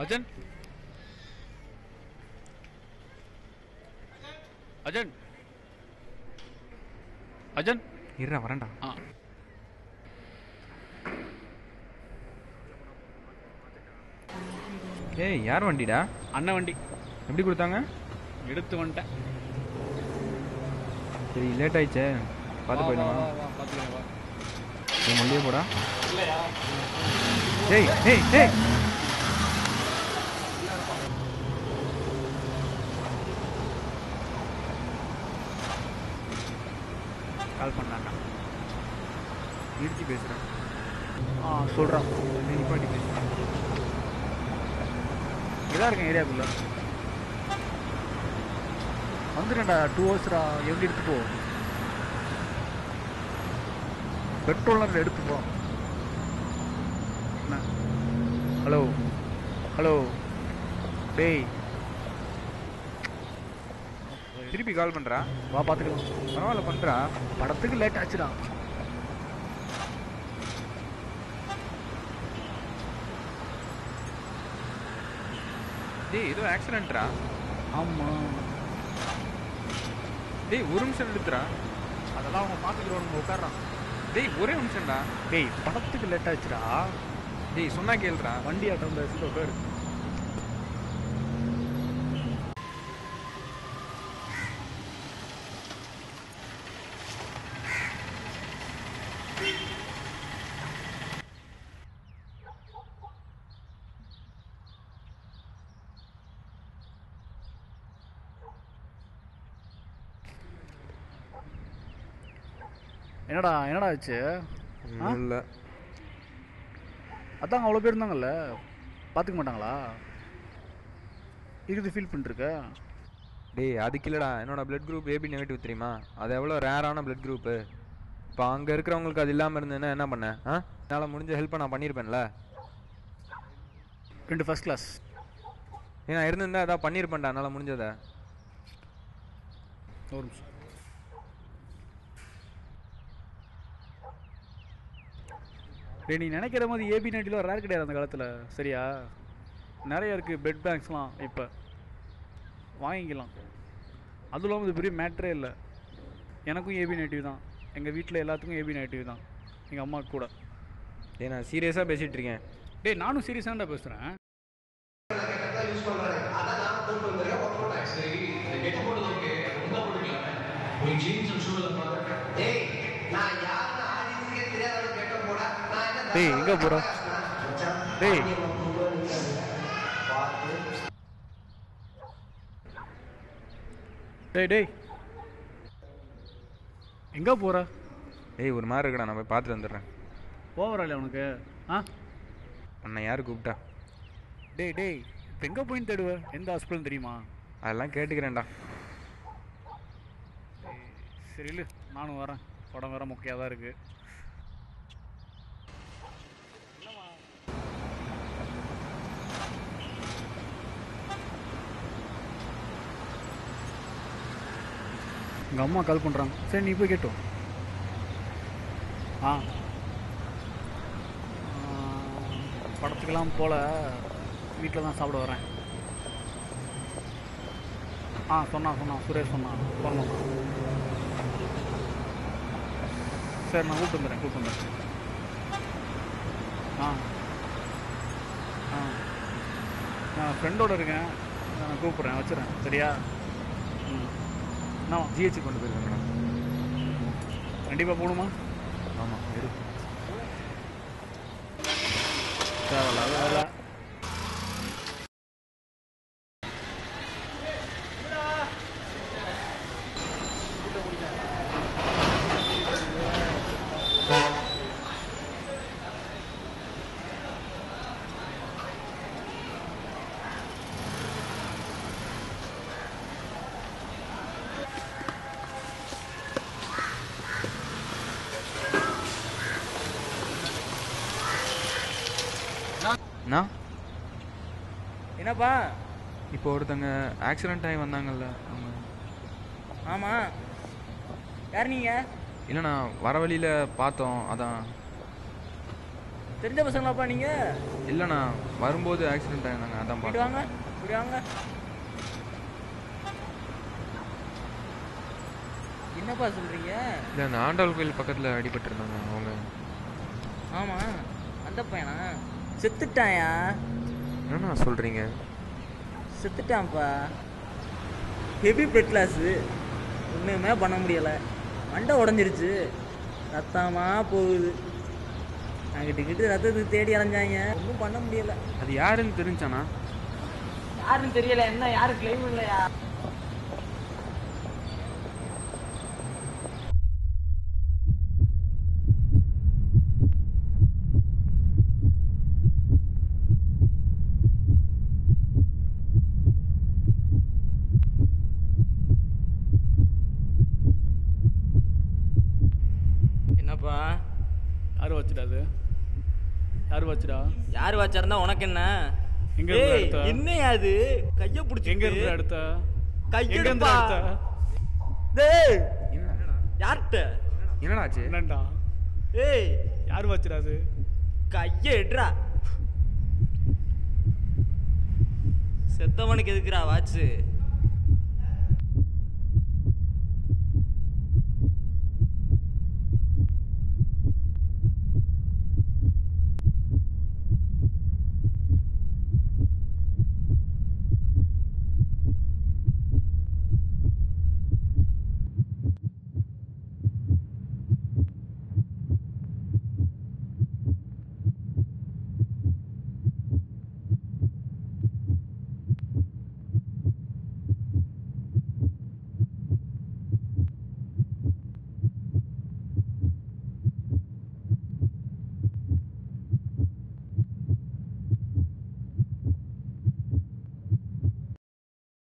அஜன் அஜன் அஜன் இருடா வரேன்டா. ஏய் யார் வண்டிடா? அண்ணன் வண்டி. எப்படி கொடுத்தாங்க? எடுத்து வந்துட்டேன். சரி லேட் ஆயிடுச்சே, பார்த்து போயிடலாம். பார்த்துக்கிறேன் வா. நீ மல்லியே போடா. ஏய் ஏய் ஏய் கால் பண்ணாண்டா. நிறுத்தி பேசுகிறேன். சொல்கிறான். நிப்பாட்டி பேசுகிறேன். இதாக இருக்கேன் ஏரியாக்குள்ளே. வந்துடும்டா 2 ஹவர்ஸ்டா. எப்படி எடுத்து போ. பெட்ரோல்லாம் எடுத்து போ. என்ன? ஹலோ ஹலோ டேய், திருப்பி கால் பண்ணுறா. வா பார்த்துக்கலாம். பரவாயில்ல பண்ணுறா. படத்துக்கு லேட் ஆச்சுடா. டேய் ஏதோ ஆக்சிடென்ட்ரா. ஆமாம். டேய் ஒரு நிமிஷம் எடுத்துறா. அதெல்லாம் அவங்க பார்த்துக்கிறோம். உட்காடுறான். டேய் ஒரே நிமிஷம்டா. டேய் படத்துக்கு லேட் ஆச்சுடா. டேய் சொன்னா கேளுடா. வண்டி ஆட்டம் பேசுகிற பேர். என்னடா ஆச்சு? இல்லை அதான் அவ்வளோ பேர் இருந்தாங்கல்ல, பார்த்துக்க மாட்டாங்களா? இது ஃபீல் பண்ணிருக்க? டேய் அதுக்கு இல்லைடா, என்னோட பிளட் குரூப் ஏபி நெகட்டிவ் தெரியுமா? அது எவ்வளோ ரேரான பிளட் குரூப்பு. இப்போ அங்கே இருக்கிறவங்களுக்கு அது இல்லாமல் இருந்ததுன்னா என்ன பண்ணேன்? என்னால் முடிஞ்ச ஹெல்ப்பை நான் பண்ணியிருப்பேன்ல. 2 ஃபர்ஸ்ட் கிளாஸ். நான் இருந்திருந்தா அதான் பண்ணியிருப்பேன்டா என்னால் முடிஞ்சதை. ஒரு நிமிஷம். டே நீ நினைக்கிற மாதிரி ஏபி நைட்டில் ரேர் கிடையாது அந்த காலத்தில், சரியா? நிறைய இருக்குது பிளட் பேங்க்ஸ்லாம். இப்போ வாங்கிக்கலாம். அதுவும் இல்லாமல் இது பெரிய மேட்ரே இல்லை. எனக்கும் ஏபி நெகட்டிவ் தான். எங்கள் வீட்டில் எல்லாத்துக்கும் ஏபி நெகட்டிவ் தான். எங்கள் அம்மாவுக்கு கூட. நான் சீரியஸாக பேசிகிட்டு இருக்கேன். டே நானும் சீரியஸாக பேசுகிறேன். டேய் எங்கே போகிற? டேய் டேய் டேய் எங்கே போகிற? ஏய் ஒரு மாதிரி இருக்கடா, நான் போய் பார்த்துட்டு வந்துடுறேன். போவரல உனக்கு? உன்னை யார் கூப்பிட்டா? டேய் டேய் இப்போ எங்கே போயின்னு தேடுவ? எந்த ஹாஸ்பிட்டல் தெரியுமா? அதெல்லாம் கேட்டுக்கிறேன்டா. சரி இல்லை, நானும் வரேன். படம் வேற முக்கியாக தான் இருக்குது. எங்கள் அம்மா கால் பண்ணுறாங்க. சரி நீ போய் கேட்டோம். படத்துக்கெல்லாம் போல் வீட்டில் தான் சாப்பிட வரேன். சொன்னான் சுரேஷ் சொன்னான் வரணும். சரி நான் கூப்பிட்டு வந்துடுறேன். நான் ஃப்ரெண்டோடு இருக்கேன். நான் கூப்பிட்றேன், வச்சுறேன். சரியா? நான் ஜிஹெச்சு கொண்டு போயிருக்கேன். கண்டிப்பாக போகணுமா? ஆமாம் இருக்கு. தேவையில்லாத வேலை. என்னப்பா? இப்போ ஒருத்தங்க ஆக்சிடென்ட் ஆகி வந்தாங்கல்ல அவங்க. ஆமாம், யார் நீங்கள்? இல்லைண்ணா வர வழியில் பார்த்தோம், அதான். தெரிஞ்ச பசங்களாப்பா நீங்க? இல்லைண்ணா வரும்போது ஆக்சிடென்ட் ஆயிருந்தாங்க அதான் இப்படி பார்த்தேன். வாங்க, இப்படி வாங்க. என்னப்பா சொல்றீங்க? இல்லை அந்த ஆண்டாள் கோயில் பக்கத்தில் அடிபட்டிருந்தாங்க அவங்க. ஆமா, அந்த பையனா செத்துட்டாயா? என்னண்ணா சொல்கிறீங்க? செத்துட்டான்ப்பா. ஹெவி பிளட் லாஸு, ஒன்றுமே பண்ண முடியலை. மண்டை உடஞ்சிருச்சு, ரத்தமா போகுது. அங்கிட்டு ரத்தத்துக்கு தேடி அலைஞ்சாங்க, ஒன்றும் பண்ண முடியலை. அது யாருன்னு தெரிஞ்சானா? யாருன்னு தெரியல. என்ன யாரும் கிளைம் இல்லையா? என்னப்பா? யார் வச்சுடா அது? யார் வச்சுடா? யார் வாச்சாருந்தா உனக்கு என்ன? எங்க இருந்து ஏய், எடுத்த? என்னையா அது? கைய புடிச்சு எங்க இருந்து எடுத்த? எங்க இருந்து கையெடுப்பா. எடுத்த? டேய், என்னடா யார்கிட்ட? என்னடா ஆச்சு? என்னண்டா? ஏய், யார் வச்சுடா அது? கைய எடுறா. செத்தவனுக்கு எதுக்குறா வாட்சு?